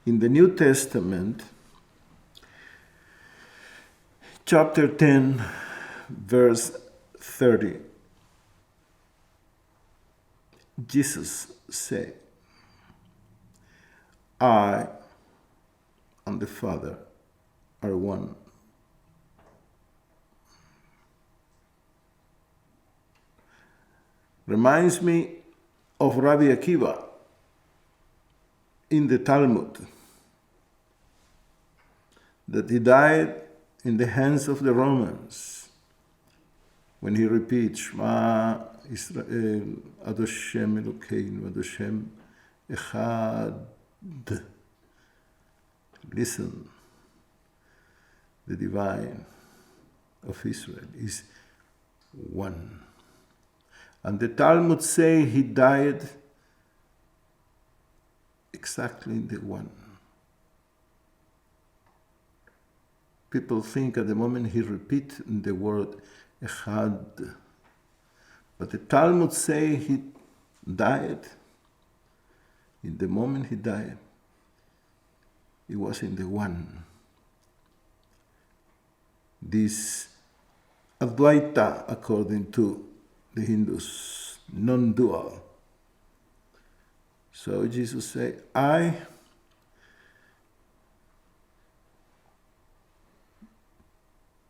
in the New Testament, chapter 10, verse 30, Jesus said, I and the Father are one. Reminds me of Rabbi Akiva in the Talmud, that he died in the hands of the Romans when he repeats, Shema Israel, Ad Hashem Elokeinu, Ad Hashem Echad. Listen, the divine of Israel is one. And the Talmud say he died exactly in the one. People think at the moment he repeats the word Echad, but the Talmud say he died. In the moment he died, he was in the one. This Avadhūta, according to the Hindus, non-dual. So Jesus said,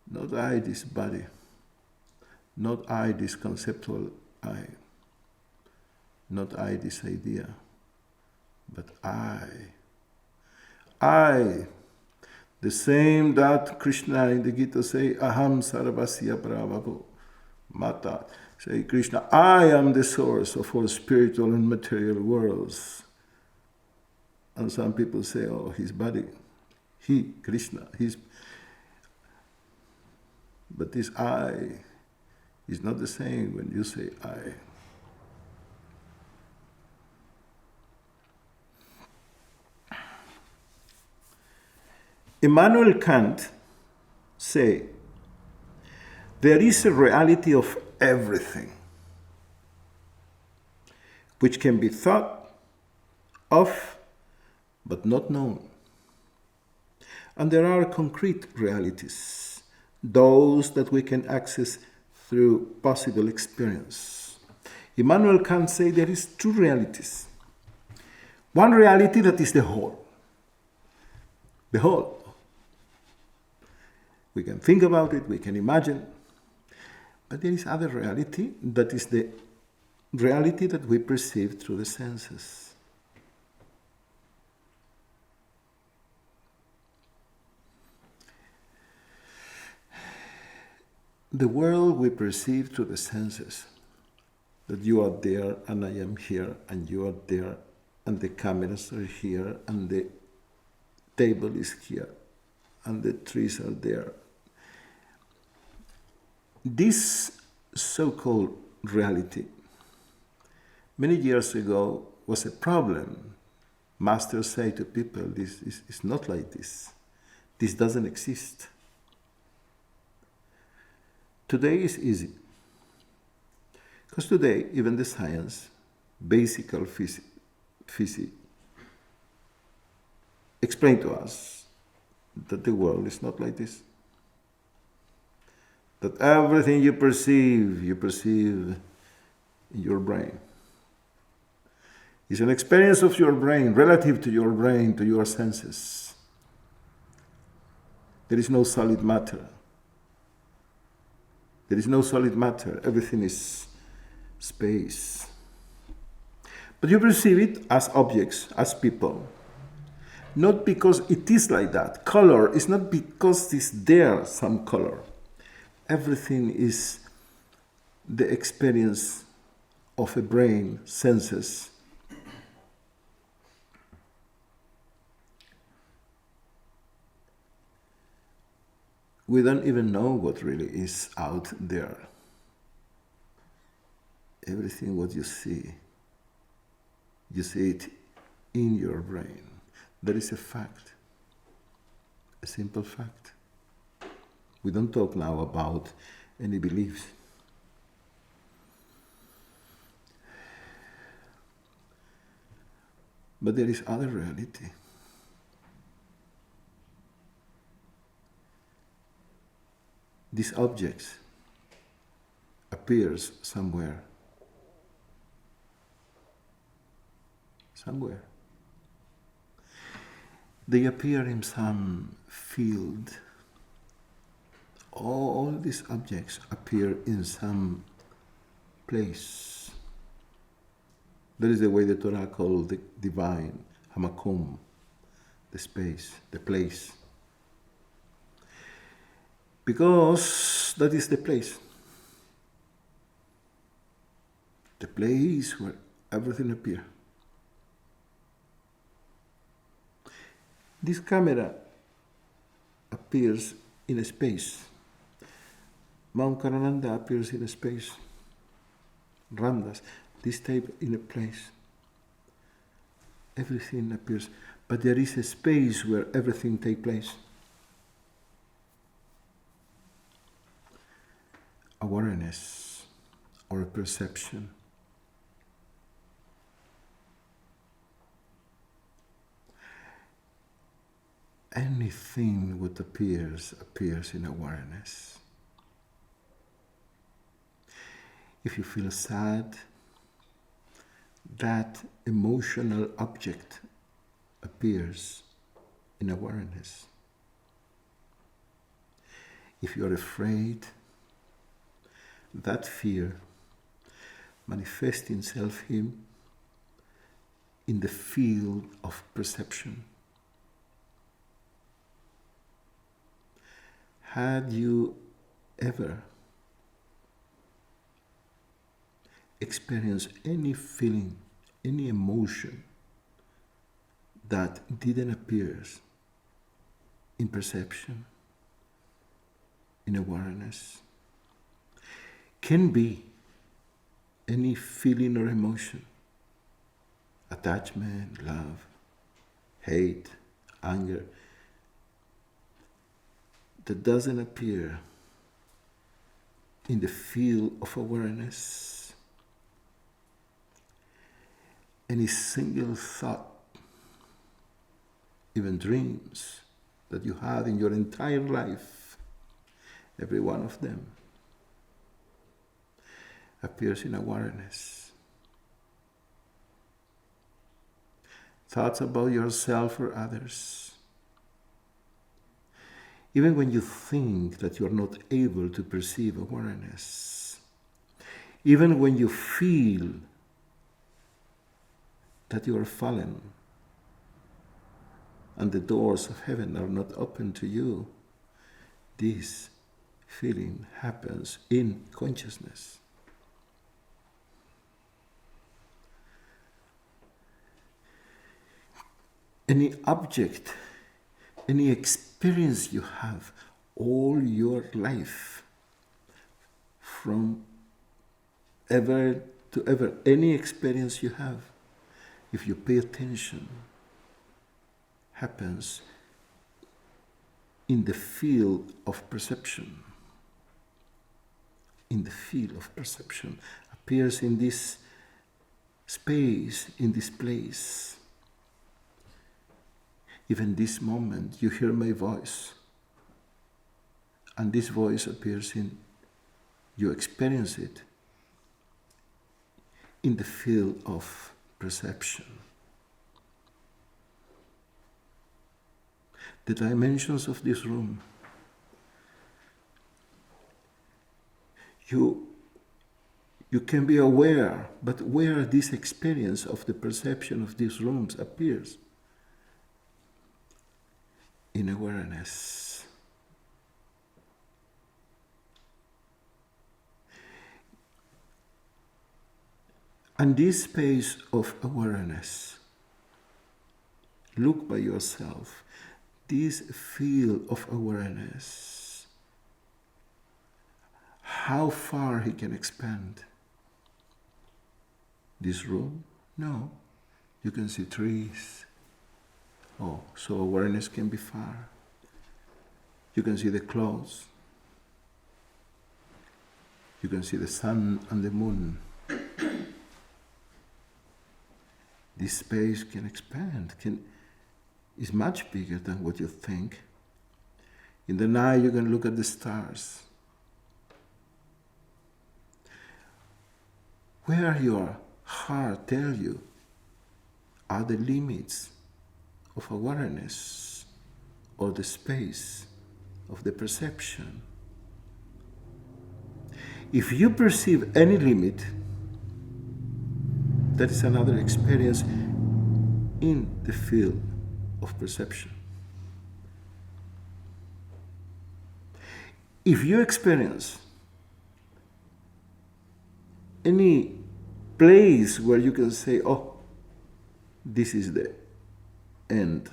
not I this body, not I this conceptual I, not I this idea, but I, the same that Krishna in the Gita say, Aham sarvasya prabhavu mata. Say, Krishna, I am the source of all spiritual and material worlds. And some people say, oh, his body, he, Krishna, his. But this I is not the same when you say I. Immanuel Kant say, there is a reality of everything which can be thought of but not known. And there are concrete realities, those that we can access through possible experience. Immanuel Kant say there is two realities. One reality that is the whole. The whole. We can think about it, we can imagine. But there is other reality that is the reality that we perceive through the senses. The world we perceive through the senses, that you are there and I am here and you are there and the cameras are here and the table is here and the trees are there. This so-called reality, many years ago, was a problem. Masters say to people, this is not like this. This doesn't exist. Today is easy. Because today, even the science, basic physics, explain to us that the world is not like this. That everything you perceive in your brain. It's an experience of your brain, relative to your brain, to your senses. There is no solid matter. There is no solid matter. Everything is space. But you perceive it as objects, as people. Not because it is like that. Color is not because it's there, some color. Everything is the experience of a brain, senses. We don't even know what really is out there. Everything what you see it in your brain. That is a fact, a simple fact. We don't talk now about any beliefs. But there is other reality. these objects appears somewhere. Somewhere. They appear in some field. All these objects appear in some place. That is the way the Torah calls the divine, hamakom, the space, the place. Because that is the place. The place where everything appears. This camera appears in a space. Mount Karananda appears in a space. Ramdas, this tape in a place. Everything appears, but there is a space where everything takes place. Awareness or perception. Anything what appears in awareness. If you feel sad, that emotional object appears in awareness. If you are afraid, that fear manifests itself in the field of perception. Had you ever experienced any feeling, any emotion that didn't appear in perception, in awareness? Can be any feeling or emotion, attachment, love, hate, anger, that doesn't appear in the field of awareness. Any single thought, even dreams that you had in your entire life, every one of them appears in awareness. Thoughts about yourself or others. Even when you think that you're not able to perceive awareness, even when you feel that you are fallen and the doors of heaven are not open to you, this feeling happens in consciousness. Any object, any experience you have all your life, from ever to ever, any experience you have, if you pay attention, happens in the field of perception. In the field of perception, appears in this space, in this place. Even this moment, you hear my voice, and this voice appears in, you experience it in the field of perception. The dimensions of this room, you can be aware, but where this experience of the perception of these rooms appears, in awareness. And this space of awareness, look by yourself, this field of awareness, how far he can expand. This room? No. You can see trees. Oh, so awareness can be far. You can see the clouds. You can see the sun and the moon. This space can expand, is much bigger than what you think. In the night you can look at the stars. where your heart tells you are the limits of awareness or the space of the perception. If you perceive any limit, that is another experience in the field of perception. If you experience any place where you can say, oh, this is the end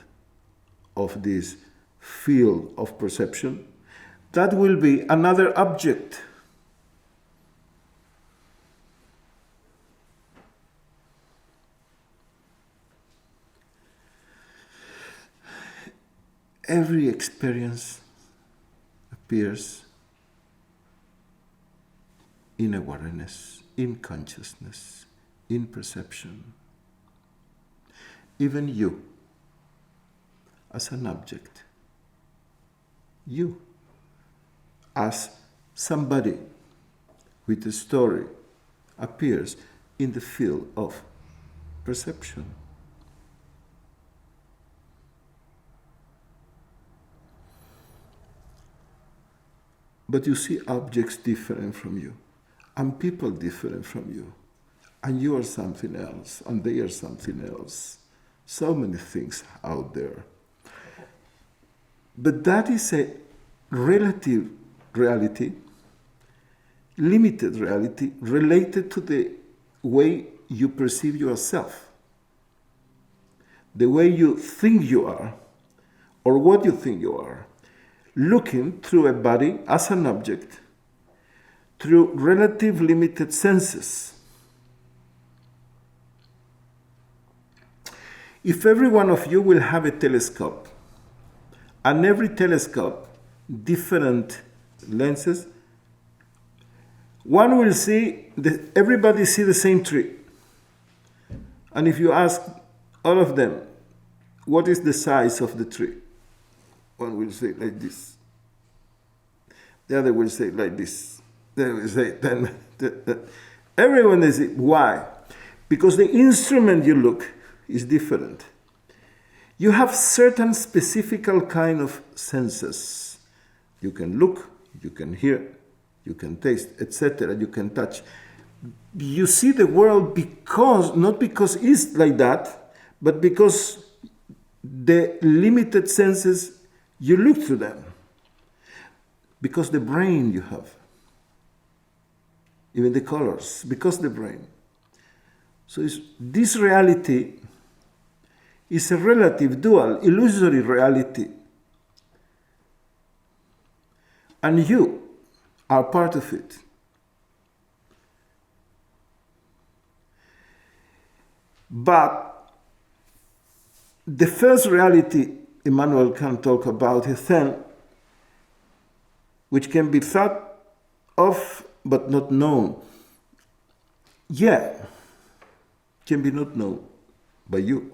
of this field of perception, that will be another object. Every experience appears in awareness, in consciousness, in perception. Even you, as an object, you, as somebody with a story, appears in the field of perception. But you see objects different from you, and people different from you, and you are something else, and they are something else. So many things out there. But that is a relative reality, limited reality, related to the way you perceive yourself, the way you think you are, or what you think you are, looking through a body as an object, through relative limited senses. If every one of you will have a telescope, and every telescope different lenses, one will see, everybody see the same tree. And if you ask all of them, what is the size of the tree? One will say like this. The other will say like this. They will say, then everyone is, why? Because the instrument you look is different. You have certain specific kind of senses. You can look, you can hear, you can taste, etc. You can touch. You see the world because, not because it's like that, but because the limited senses, you look through them. Because the brain you have. Even the colors, because the brain. So this reality is a relative, dual, illusory reality. And you are part of it. But the first reality Emmanuel can talk about is then, which can be thought of but not known. Yeah, can be not known by you,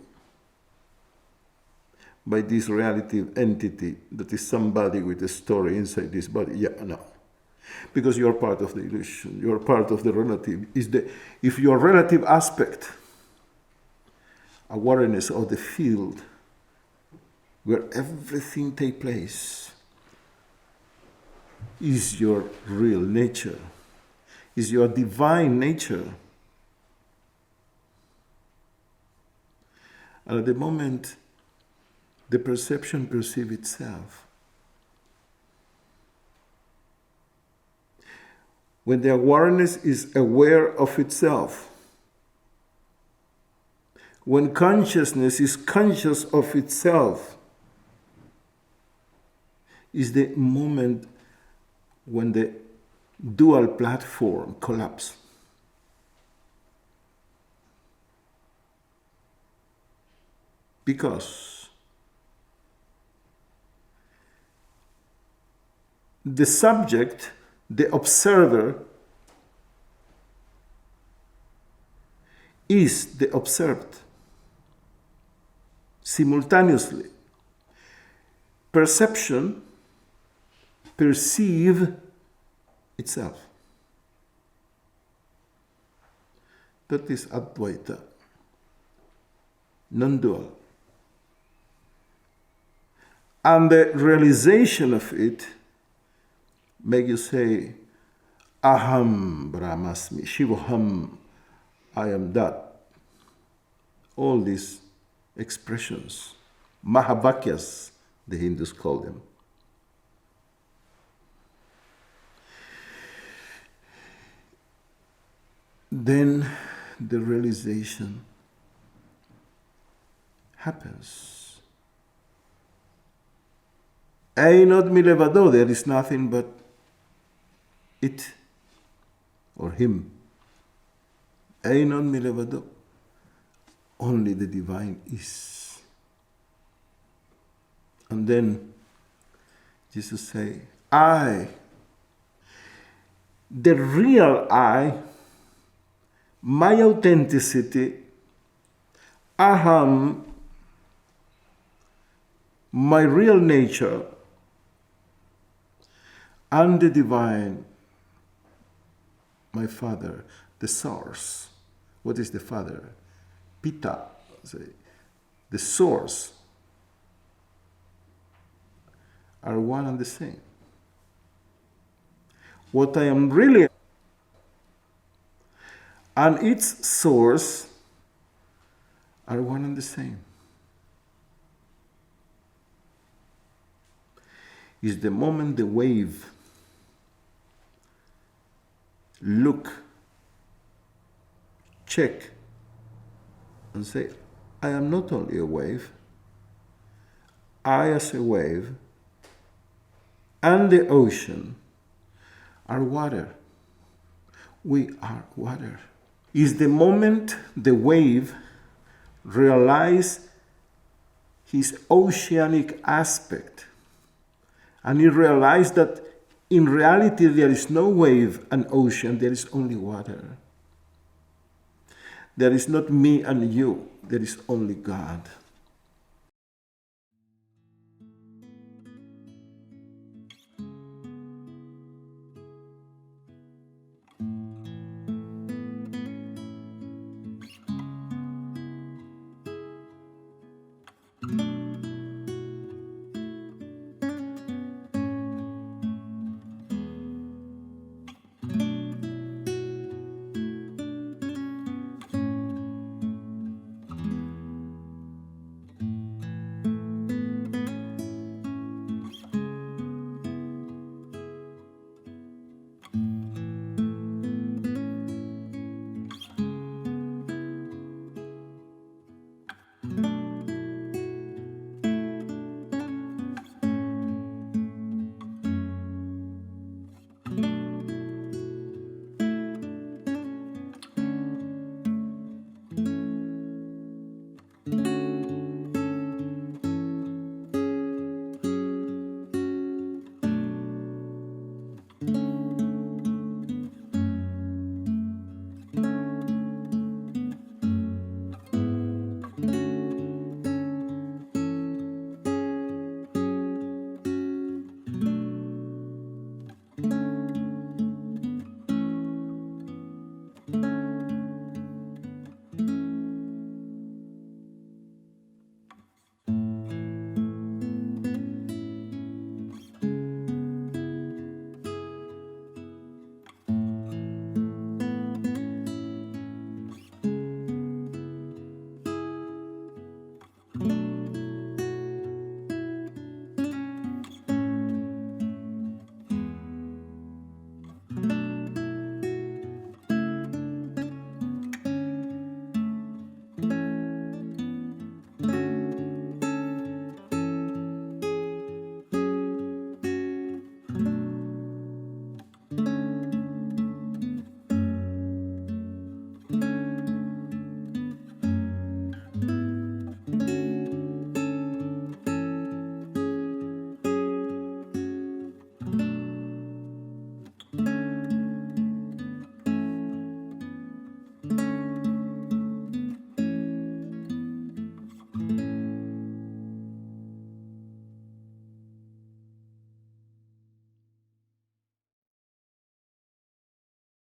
by this relative entity that is somebody with a story inside this body. Yeah, no. Because you are part of the illusion, you are part of the relative. If your relative aspect, awareness of the field where everything takes place, is your real nature, is your divine nature. And at the moment, the perception perceives itself. When the awareness is aware of itself, when consciousness is conscious of itself, is the moment when the dual platform collapses. Because the subject, the observer, is the observed simultaneously. Perception perceives itself. That is Advaita, non-dual. And the realization of it make you say, Aham Brahmasmi, Shivoham, I am that. All these expressions, Mahavakyas, the Hindus call them. Then the realization happens. Einod milevado, there is nothing but it or him. Einod milevado, only the divine is. And then Jesus say, I, the real I, my authenticity, aham, my real nature, and the divine, my Father, the source. What is the Father? Pita, the source, are one and the same. What I am really and its source are one and the same. Is the moment the wave look, check, and say, I am not only a wave, I as a wave and the ocean are water. We are water. Is the moment the wave realize his oceanic aspect, and he realized that in reality there is no wave and ocean, there is only water. There is not me and you, there is only God.